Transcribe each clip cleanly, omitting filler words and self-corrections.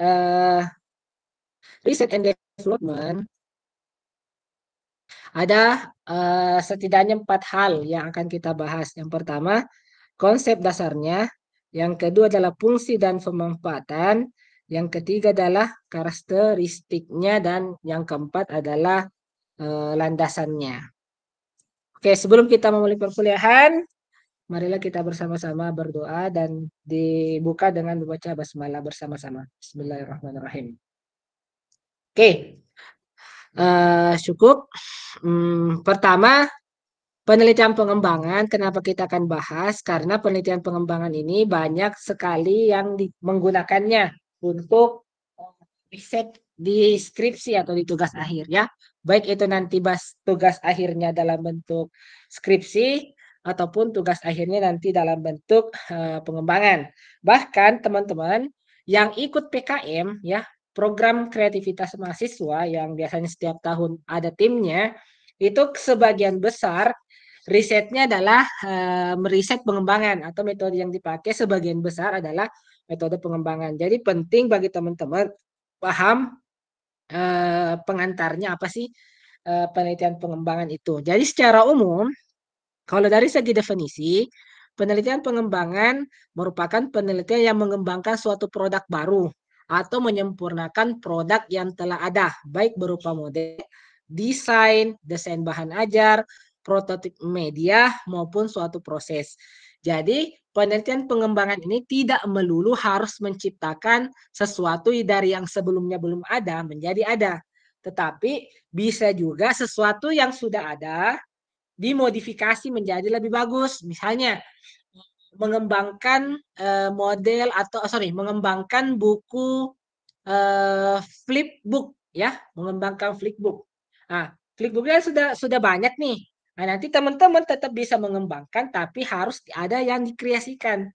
uh, Research and Development, ada setidaknya 4 hal yang akan kita bahas. Yang pertama, konsep dasarnya. Yang kedua adalah fungsi dan pemanfaatan. Yang ketiga adalah karakteristiknya. Dan yang keempat adalah landasannya. Oke, sebelum kita memulai perkuliahan, marilah kita bersama-sama berdoa dan dibuka dengan membaca basmalah bersama-sama. Bismillahirrahmanirrahim. Oke, cukup. Pertama, penelitian pengembangan. Kenapa kita akan bahas? Karena penelitian pengembangan ini banyak sekali yang menggunakannya untuk riset di skripsi atau di tugas akhir ya. Baik itu nanti tugas akhirnya dalam bentuk skripsi ataupun tugas akhirnya nanti dalam bentuk pengembangan. Bahkan teman-teman yang ikut PKM ya, program kreativitas mahasiswa yang biasanya setiap tahun ada timnya, itu sebagian besar risetnya adalah meriset pengembangan atau metode yang dipakai sebagian besar adalah metode pengembangan. Jadi penting bagi teman-teman paham pengantarnya apa sih penelitian pengembangan itu. Jadi secara umum, kalau dari segi definisi, penelitian pengembangan merupakan penelitian yang mengembangkan suatu produk baru atau menyempurnakan produk yang telah ada, baik berupa model, desain bahan ajar, prototip media, maupun suatu proses. Jadi, penelitian pengembangan ini tidak melulu harus menciptakan sesuatu dari yang sebelumnya belum ada menjadi ada. Tetapi bisa juga sesuatu yang sudah ada dimodifikasi menjadi lebih bagus. Misalnya, mengembangkan model atau mengembangkan buku flipbook ya, mengembangkan flipbook. Nah, flipbooknya sudah banyak nih. Nah, nanti teman-teman tetap bisa mengembangkan, tapi harus ada yang dikreasikan.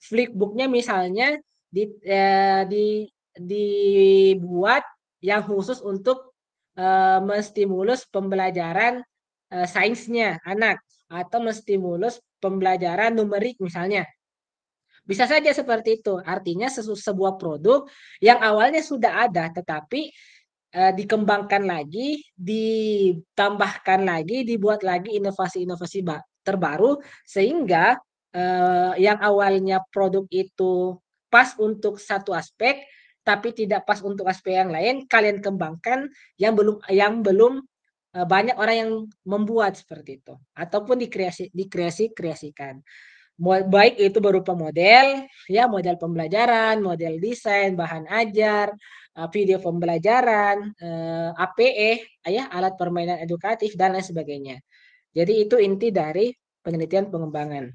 Flipbooknya misalnya dibuat yang khusus untuk menstimulus pembelajaran sainsnya anak atau menstimulus pembelajaran numerik misalnya. Bisa saja seperti itu. Artinya sebuah produk yang awalnya sudah ada tetapi dikembangkan lagi, ditambahkan lagi, dibuat lagi inovasi-inovasi terbaru sehingga yang awalnya produk itu pas untuk satu aspek tapi tidak pas untuk aspek yang lain, kalian kembangkan yang belum banyak orang yang membuat seperti itu ataupun dikreasikan. Baik itu berupa model, ya model pembelajaran, model desain, bahan ajar, video pembelajaran, APE, ya alat permainan edukatif dan lain sebagainya. Jadi itu inti dari penelitian pengembangan.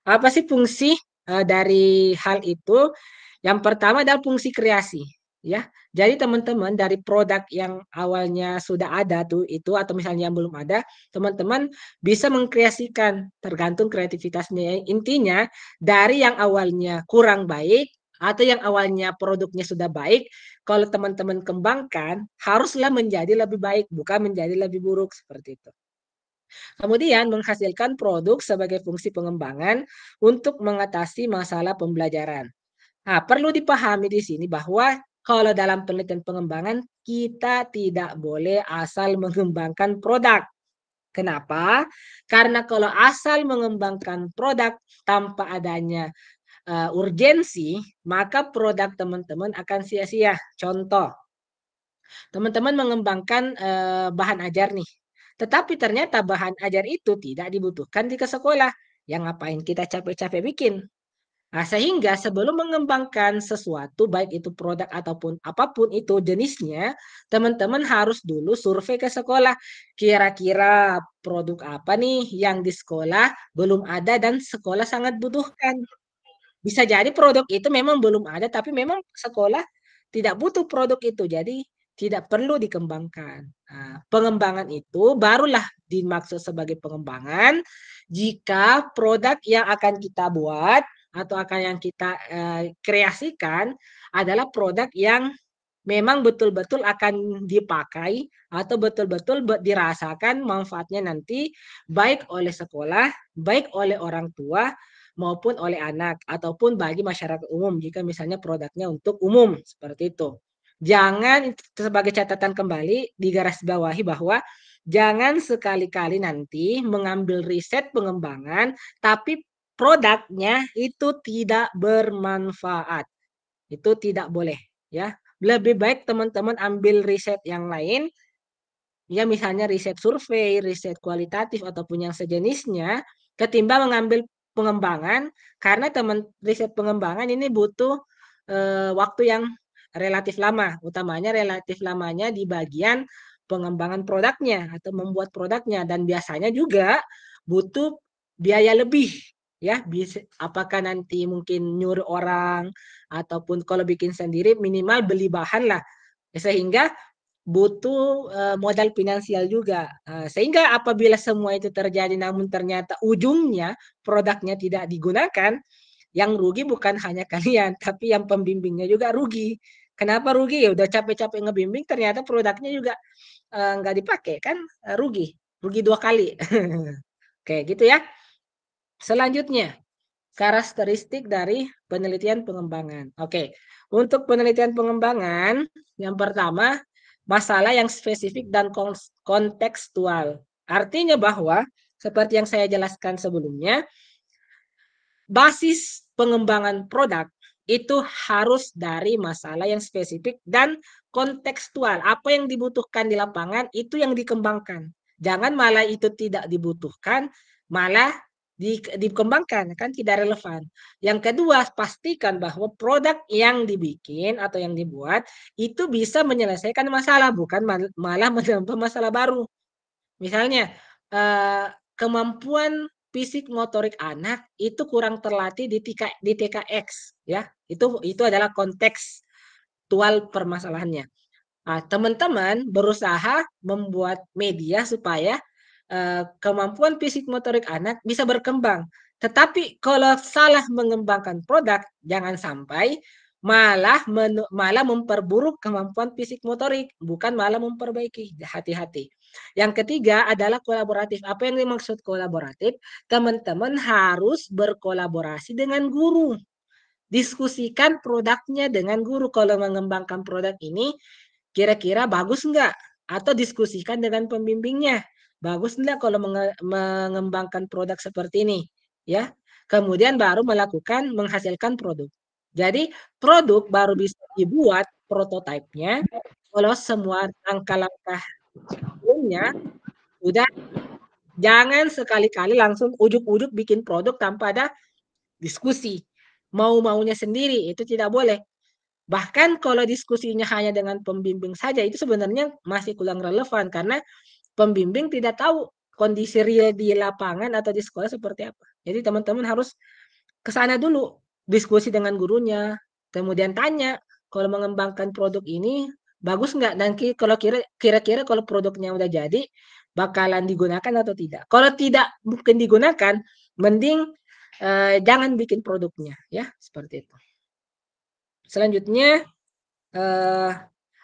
Apa sih fungsi dari hal itu? Yang pertama adalah fungsi kreasi, ya. Jadi teman-teman dari produk yang awalnya sudah ada tuh itu atau misalnya yang belum ada, teman-teman bisa mengkreasikan tergantung kreativitasnya. Intinya dari yang awalnya kurang baik atau yang awalnya produknya sudah baik, kalau teman-teman kembangkan haruslah menjadi lebih baik, bukan menjadi lebih buruk seperti itu. Kemudian menghasilkan produk sebagai fungsi pengembangan untuk mengatasi masalah pembelajaran. Nah, perlu dipahami di sini bahwa kalau dalam penelitian pengembangan kita tidak boleh asal mengembangkan produk. Kenapa? Karena kalau asal mengembangkan produk tanpa adanya urgensi, maka produk teman-teman akan sia-sia. Contoh, teman-teman mengembangkan bahan ajar nih. Tetapi ternyata bahan ajar itu tidak dibutuhkan di sekolah. Yang ngapain kita capek-capek bikin? Nah, sehingga sebelum mengembangkan sesuatu, baik itu produk ataupun apapun itu jenisnya, teman-teman harus dulu survei ke sekolah. Kira-kira produk apa nih yang di sekolah belum ada dan sekolah sangat butuhkan. Bisa jadi produk itu memang belum ada, tapi memang sekolah tidak butuh produk itu. Jadi tidak perlu dikembangkan. Nah, pengembangan itu barulah dimaksud sebagai pengembangan jika produk yang akan kita buat atau akan yang kita kreasikan adalah produk yang memang betul-betul akan dipakai atau betul-betul dirasakan manfaatnya nanti baik oleh sekolah, baik oleh orang tua, maupun oleh anak ataupun bagi masyarakat umum jika misalnya produknya untuk umum seperti itu. Jangan sebagai catatan kembali digarisbawahi bahwa jangan sekali-kali nanti mengambil riset pengembangan tapi produknya itu tidak bermanfaat. Itu tidak boleh ya. Lebih baik teman-teman ambil riset yang lain ya misalnya riset survei, riset kualitatif ataupun yang sejenisnya ketimbang mengambil pengembangan karena riset pengembangan ini butuh waktu yang relatif lama, utamanya relatif lamanya di bagian pengembangan produknya atau membuat produknya dan biasanya juga butuh biaya lebih ya bisa apakah nanti mungkin nyuruh orang ataupun kalau bikin sendiri minimal beli bahan lah sehingga butuh modal finansial juga. Sehingga apabila semua itu terjadi namun ternyata ujungnya produknya tidak digunakan, yang rugi bukan hanya kalian, tapi yang pembimbingnya juga rugi. Kenapa rugi? Ya udah capek-capek ngebimbing, ternyata produknya juga nggak dipakai kan rugi, rugi 2 kali. Oke, gitu ya. Selanjutnya, karakteristik dari penelitian pengembangan. Oke, untuk penelitian pengembangan, yang pertama, masalah yang spesifik dan kontekstual. Artinya bahwa, seperti yang saya jelaskan sebelumnya, basis pengembangan produk itu harus dari masalah yang spesifik dan kontekstual. Apa yang dibutuhkan di lapangan itu yang dikembangkan. Jangan malah itu tidak dibutuhkan, malah dikembangkan, kan tidak relevan. Yang kedua, pastikan bahwa produk yang dibikin atau yang dibuat itu bisa menyelesaikan masalah, bukan malah menambah masalah baru. Misalnya, kemampuan fisik motorik anak itu kurang terlatih di TKX ya. Itu adalah kontekstual permasalahannya. Nah, teman-teman berusaha membuat media supaya kemampuan fisik motorik anak bisa berkembang. Tetapi kalau salah mengembangkan produk, jangan sampai malah memperburuk kemampuan fisik motorik, bukan malah memperbaiki. Hati-hati. Yang ketiga adalah kolaboratif. Apa yang dimaksud kolaboratif? Teman-teman harus berkolaborasi dengan guru. Diskusikan produknya dengan guru. Kalau mengembangkan produk ini, kira-kira bagus enggak? Atau diskusikan dengan pembimbingnya. Bagus enggak kalau mengembangkan produk seperti ini? Ya. Kemudian baru menghasilkan produk. Jadi produk baru bisa dibuat prototipenya kalau semua langkah-langkah sebelumnya udah. Jangan sekali-kali langsung ujuk-ujuk bikin produk tanpa ada diskusi. Mau-maunya sendiri, itu tidak boleh. Bahkan kalau diskusinya hanya dengan pembimbing saja, itu sebenarnya masih kurang relevan karena pembimbing tidak tahu kondisi real di lapangan atau di sekolah seperti apa. Jadi teman-teman harus ke sana dulu, diskusi dengan gurunya, kemudian tanya, kalau mengembangkan produk ini bagus nggak? Dan kalau kira-kira kalau produknya udah jadi, bakalan digunakan atau tidak. Kalau tidak mungkin digunakan, mending jangan bikin produknya, ya seperti itu. Selanjutnya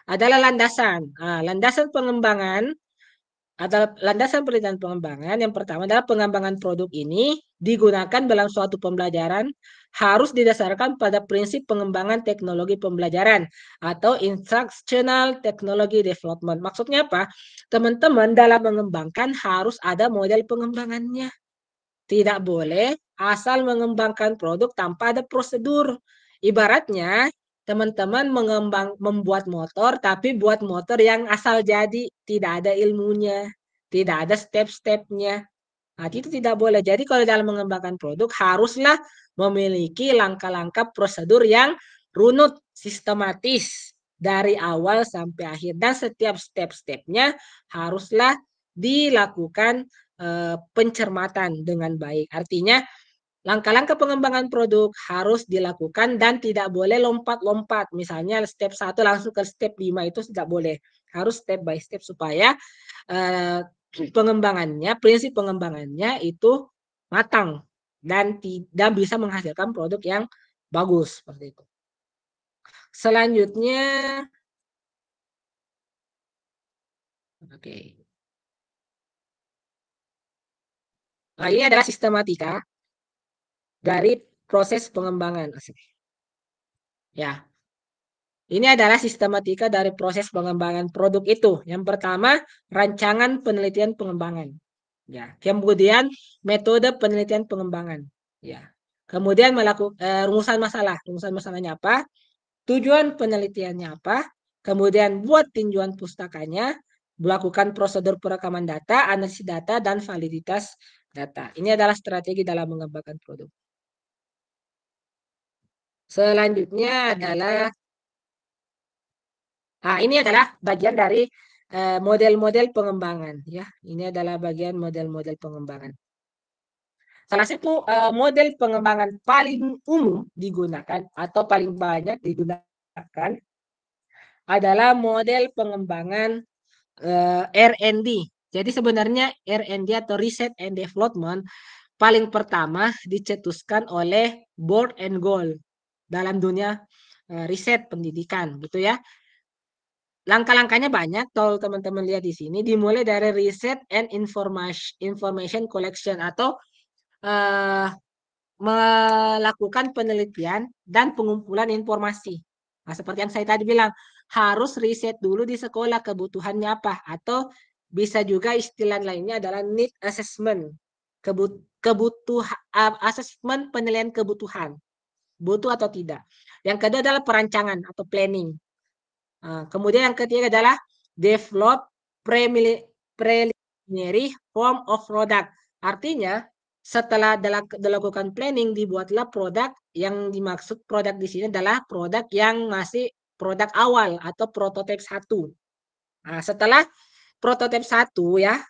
adalah landasan. Landasan pengembangan atau landasan penelitian pengembangan yang pertama adalah pengembangan produk ini digunakan dalam suatu pembelajaran harus didasarkan pada prinsip pengembangan teknologi pembelajaran atau instructional technology development. Maksudnya apa? Teman-teman dalam mengembangkan harus ada model pengembangannya. Tidak boleh asal mengembangkan produk tanpa ada prosedur. Ibaratnya teman-teman membuat motor tapi buat motor yang asal jadi, tidak ada ilmunya, tidak ada step-stepnya. Nah, itu tidak boleh. Jadi kalau dalam mengembangkan produk haruslah memiliki langkah-langkah prosedur yang runut, sistematis dari awal sampai akhir dan setiap step-stepnya haruslah dilakukan pencermatan dengan baik. Artinya langkah-langkah pengembangan produk harus dilakukan dan tidak boleh lompat-lompat. Misalnya step 1 langsung ke step 5 itu tidak boleh. Harus step by step supaya pengembangannya, prinsip pengembangannya itu matang dan tidak bisa menghasilkan produk yang bagus seperti itu. Selanjutnya oke. Nah, ini adalah sistematika. dari proses pengembangan. Ya, ini adalah sistematika dari proses pengembangan produk itu. Yang pertama, rancangan penelitian pengembangan. Ya, kemudian metode penelitian pengembangan. Ya, kemudian melakukan rumusan masalah. Rumusan masalahnya apa? Tujuan penelitiannya apa? Kemudian buat tinjauan pustakanya, melakukan prosedur perekaman data, analisis data, dan validitas data. Ini adalah strategi dalam mengembangkan produk. Selanjutnya adalah, ini adalah bagian dari model-model pengembangan. Ya, ini adalah bagian model-model pengembangan. Salah satu model pengembangan paling umum digunakan atau paling banyak digunakan adalah model pengembangan R&D. Jadi sebenarnya R&D atau Research and Development paling pertama dicetuskan oleh Board and Goal dalam dunia riset pendidikan, gitu ya. Langkah-langkahnya banyak, kalau teman-teman lihat di sini, dimulai dari Research and Information Collection atau melakukan penelitian dan pengumpulan informasi. Nah, seperti yang saya tadi bilang, harus riset dulu di sekolah kebutuhannya apa, atau bisa juga istilah lainnya adalah need assessment, asesmen penilaian kebutuhan, butuh atau tidak. Yang kedua adalah perancangan atau planning. Kemudian yang ketiga adalah develop preliminary form of product. Artinya setelah dilakukan planning, dibuatlah produk. Yang dimaksud produk di sini adalah produk yang masih produk awal atau prototipe 1. Nah, setelah prototipe 1 ya,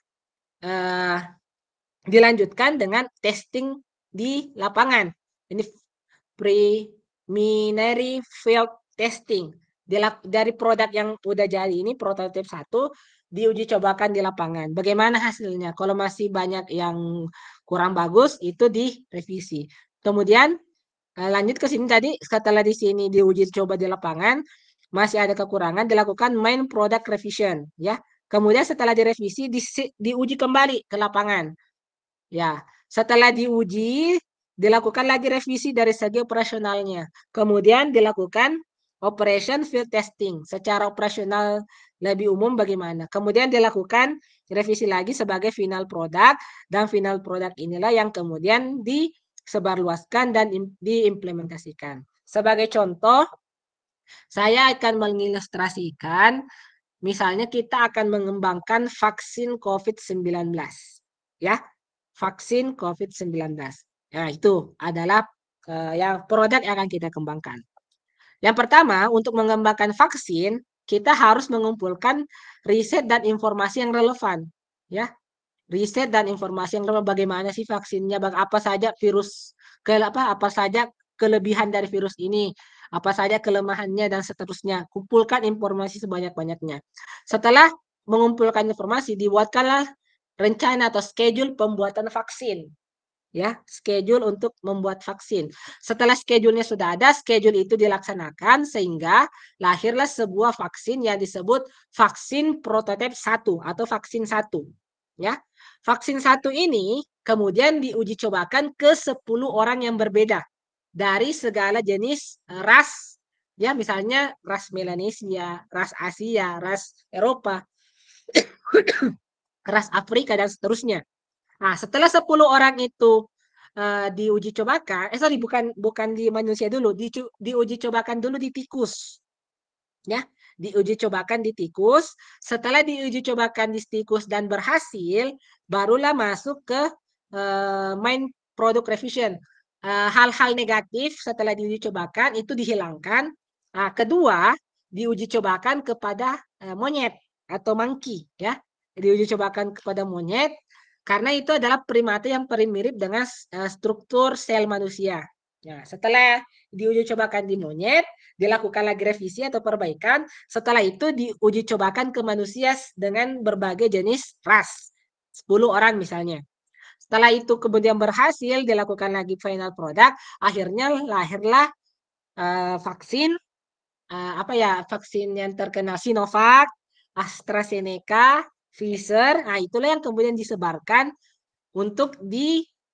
dilanjutkan dengan testing di lapangan. Ini preliminary field testing. Dari produk yang udah jadi ini, prototipe 1, diuji cobakan di lapangan. Bagaimana hasilnya? Kalau masih banyak yang kurang bagus, itu direvisi. Kemudian lanjut ke sini tadi, setelah di sini diuji coba di lapangan, masih ada kekurangan, dilakukan main product revision. Ya. Kemudian setelah direvisi, diuji kembali ke lapangan. Ya, setelah diuji, dilakukan lagi revisi dari segi operasionalnya. Kemudian dilakukan operation field testing. Secara operasional lebih umum bagaimana. Kemudian dilakukan revisi lagi sebagai final product. Dan final product inilah yang kemudian disebarluaskan dan diimplementasikan. Sebagai contoh, saya akan mengilustrasikan, misalnya kita akan mengembangkan vaksin COVID-19. Ya, vaksin COVID-19. Nah, itu adalah yang produk yang akan kita kembangkan. Yang pertama, untuk mengembangkan vaksin, kita harus mengumpulkan riset dan informasi yang relevan. Ya, riset dan informasi yang relevan, bagaimana sih vaksinnya, apa saja virus, apa saja kelebihan dari virus ini, apa saja kelemahannya, dan seterusnya. Kumpulkan informasi sebanyak-banyaknya. Setelah mengumpulkan informasi, dibuatkanlah rencana atau schedule pembuatan vaksin. Ya, schedule untuk membuat vaksin. Setelah schedule-nya sudah ada, schedule itu dilaksanakan sehingga lahirlah sebuah vaksin yang disebut vaksin prototipe 1 atau vaksin 1. Ya. Vaksin 1 ini kemudian diuji cobakan ke 10 orang yang berbeda dari segala jenis ras. Ya, misalnya ras Melanesia, ras Asia, ras Eropa, ras Afrika, dan seterusnya. Nah, setelah 10 orang itu diuji cobakan, bukan di manusia dulu, diuji cobakan dulu di tikus. Ya, diuji cobakan di tikus. Setelah diuji cobakan di tikus dan berhasil, barulah masuk ke main product revision. Hal-hal negatif setelah diuji cobakan itu dihilangkan. Nah, kedua, diuji cobakan kepada monyet atau monkey, ya. Diuji cobakan kepada monyet karena itu adalah primata yang paling mirip dengan struktur sel manusia. Ya, setelah diuji cobakan di monyet, dilakukan lagi revisi atau perbaikan. Setelah itu diuji cobakan ke manusia dengan berbagai jenis ras. 10 orang misalnya. Setelah itu kemudian berhasil, dilakukan lagi final product, akhirnya lahirlah vaksin, vaksin yang terkenal Sinovac, AstraZeneca, Pfizer. Nah, itulah yang kemudian disebarkan untuk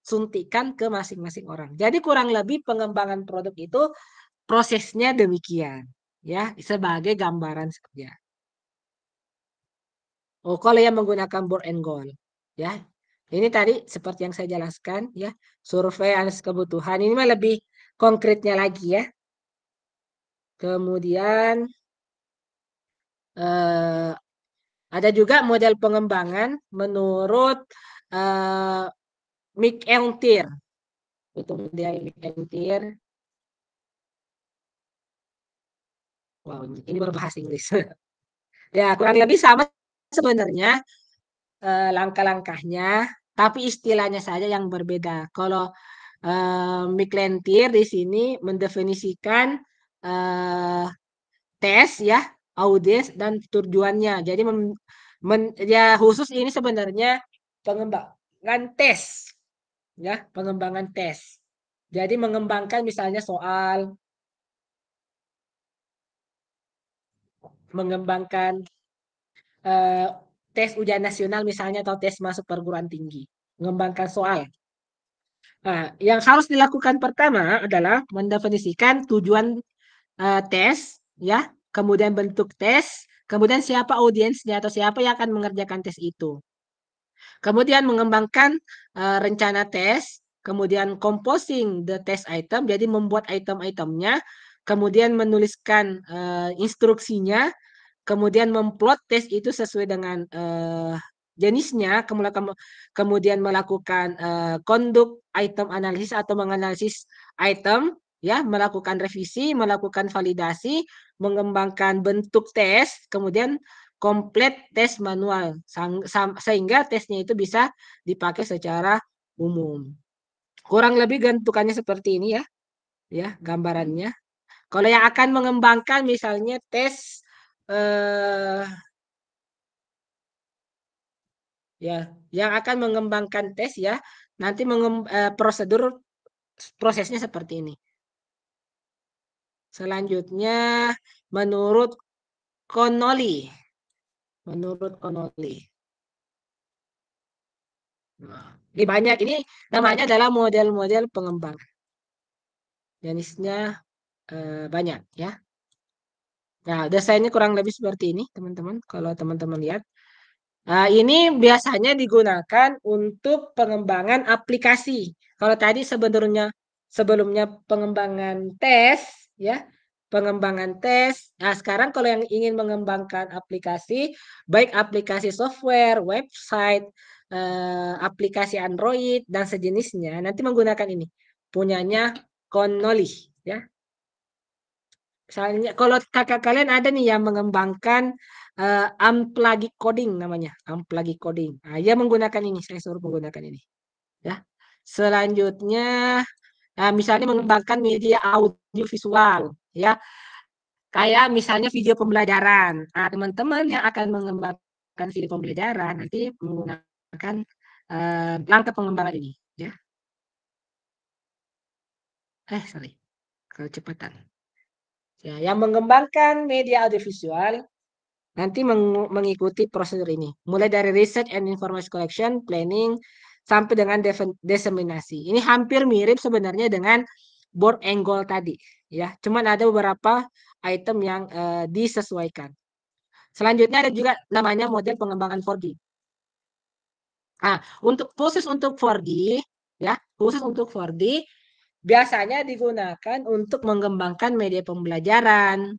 suntikan ke masing-masing orang. Jadi kurang lebih pengembangan produk itu prosesnya demikian, ya, sebagai gambaran saja. Oh, kalau yang menggunakan board and goal, ya. Ini tadi seperti yang saya jelaskan, ya, survei analisis kebutuhan. Ini mah lebih konkretnya lagi, ya. Kemudian ada juga model pengembangan menurut Mick and Tier. Itu model Mick and Tier. Wow, ini berbahasa Inggris. Ya, kurang lebih sama sebenarnya langkah-langkahnya, tapi istilahnya saja yang berbeda. Kalau Mclentyre di sini mendefinisikan tes, ya, audiens dan tujuannya. Jadi ya khusus ini sebenarnya pengembangan tes, ya, pengembangan tes. Jadi mengembangkan misalnya soal, mengembangkan tes ujian nasional misalnya atau tes masuk perguruan tinggi, mengembangkan soal. Nah, yang harus dilakukan pertama adalah mendefinisikan tujuan tes, ya, kemudian bentuk tes, kemudian siapa audiensnya atau siapa yang akan mengerjakan tes itu. Kemudian mengembangkan rencana tes, kemudian composing the test item, jadi membuat item-itemnya, kemudian menuliskan instruksinya, kemudian memplot tes itu sesuai dengan jenisnya, kemudian melakukan conduct item analisis atau menganalisis item, ya, melakukan revisi, melakukan validasi, mengembangkan bentuk tes, kemudian komplit tes manual sehingga tesnya itu bisa dipakai secara umum. Kurang lebih bentukannya seperti ini, ya, gambarannya. Kalau yang akan mengembangkan misalnya tes ya, yang akan mengembangkan tes, ya, nanti prosedur prosesnya seperti ini. Selanjutnya menurut Connolly. Menurut Connolly. Nah, ini banyak, ini namanya adalah model-model pengembangan. Jenisnya banyak, ya. Nah, desainnya kurang lebih seperti ini, teman-teman. Kalau teman-teman lihat. Nah, ini biasanya digunakan untuk pengembangan aplikasi. Kalau tadi sebelumnya pengembangan tes, ya, pengembangan tes. Nah, sekarang kalau yang ingin mengembangkan aplikasi, baik aplikasi software, website, aplikasi Android dan sejenisnya, nanti menggunakan ini, punyanya Connolly, ya. Misalnya kalau kakak kalian ada nih yang mengembangkan unplugging coding namanya, unplugging coding. Nah, ia menggunakan ini, saya suruh menggunakan ini, ya. Selanjutnya misalnya mengembangkan media audio visual, ya. Kayak misalnya video pembelajaran. Nah, teman-teman yang akan mengembangkan video pembelajaran nanti menggunakan langkah pengembangan ini, ya. Sorry, kecepatan. Ya, yang mengembangkan media audiovisual nanti mengikuti prosedur ini. Mulai dari research and information collection, planning, sampai dengan diseminasi. Ini hampir mirip sebenarnya dengan board and goal tadi, ya. Cuman ada beberapa item yang disesuaikan. Selanjutnya ada juga namanya model pengembangan 4D. Nah, khusus untuk 4D, ya, khusus untuk 4D biasanya digunakan untuk mengembangkan media pembelajaran,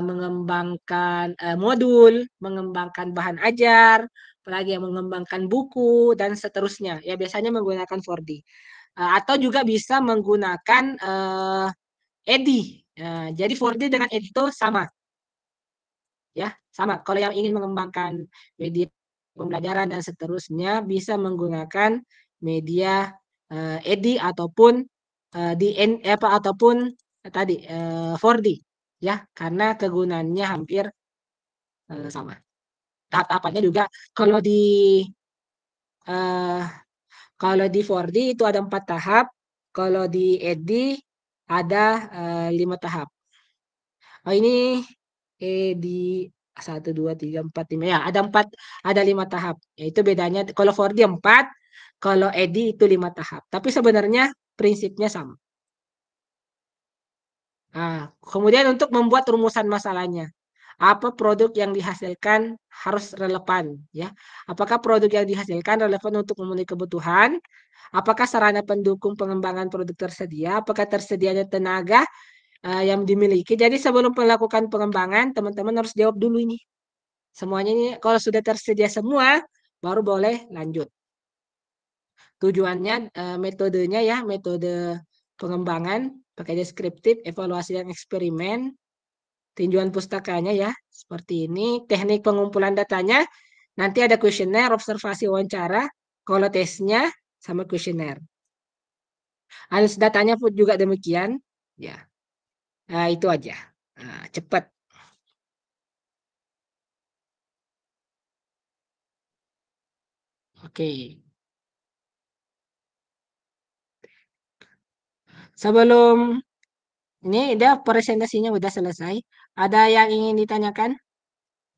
mengembangkan modul, mengembangkan bahan ajar, apalagi yang mengembangkan buku dan seterusnya. Ya, biasanya menggunakan 4D. Atau juga bisa menggunakan EDI. Jadi 4D dengan EDI itu sama, ya, sama. Kalau yang ingin mengembangkan media pembelajaran dan seterusnya bisa menggunakan media EDI ataupun ataupun tadi 4D, ya, karena kegunaannya hampir sama. Tahap-tahapannya juga kalau di 4D itu ada 4 tahap, kalau di EDI ada 5 tahap. Oh, ini EDI 1, 2, 3, 4, 5, ya, ada 5 tahap. Yaitu bedanya kalau 4D 4, Kalau EDI itu 5 tahap. Tapi sebenarnya prinsipnya sama. Nah, kemudian untuk membuat rumusan masalahnya. Apa produk yang dihasilkan harus relevan, ya. Apakah produk yang dihasilkan relevan untuk memenuhi kebutuhan? Apakah sarana pendukung pengembangan produk tersedia? Apakah tersedianya tenaga yang dimiliki? Jadi sebelum melakukan pengembangan, teman-teman harus jawab dulu ini. Semuanya ini kalau sudah tersedia semua, baru boleh lanjut. Tujuannya, metodenya ya, metode pengembangan pakai deskriptif, evaluasi dan eksperimen, tinjauan pustakanya ya, seperti ini. Teknik pengumpulan datanya, nanti ada kuesioner, observasi wawancara, kalau tesnya sama kuesioner. Analisis datanya pun juga demikian, ya. Nah, itu aja. Nah, cepat. Oke. Sebelum ini udah presentasinya udah selesai. Ada yang ingin ditanyakan?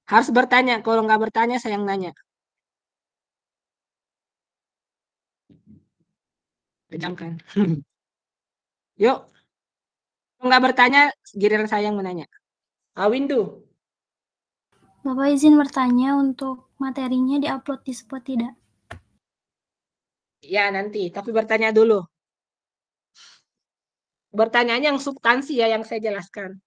Harus bertanya. Kalau nggak bertanya, saya yang nanya. Pejamkan. Yuk, kalau nggak bertanya, giliran saya yang menanya. Windu. Bapak izin bertanya untuk materinya diupload di Spot tidak? Ya, nanti. Tapi bertanya dulu. Bertanyanya yang substansi ya, yang saya jelaskan.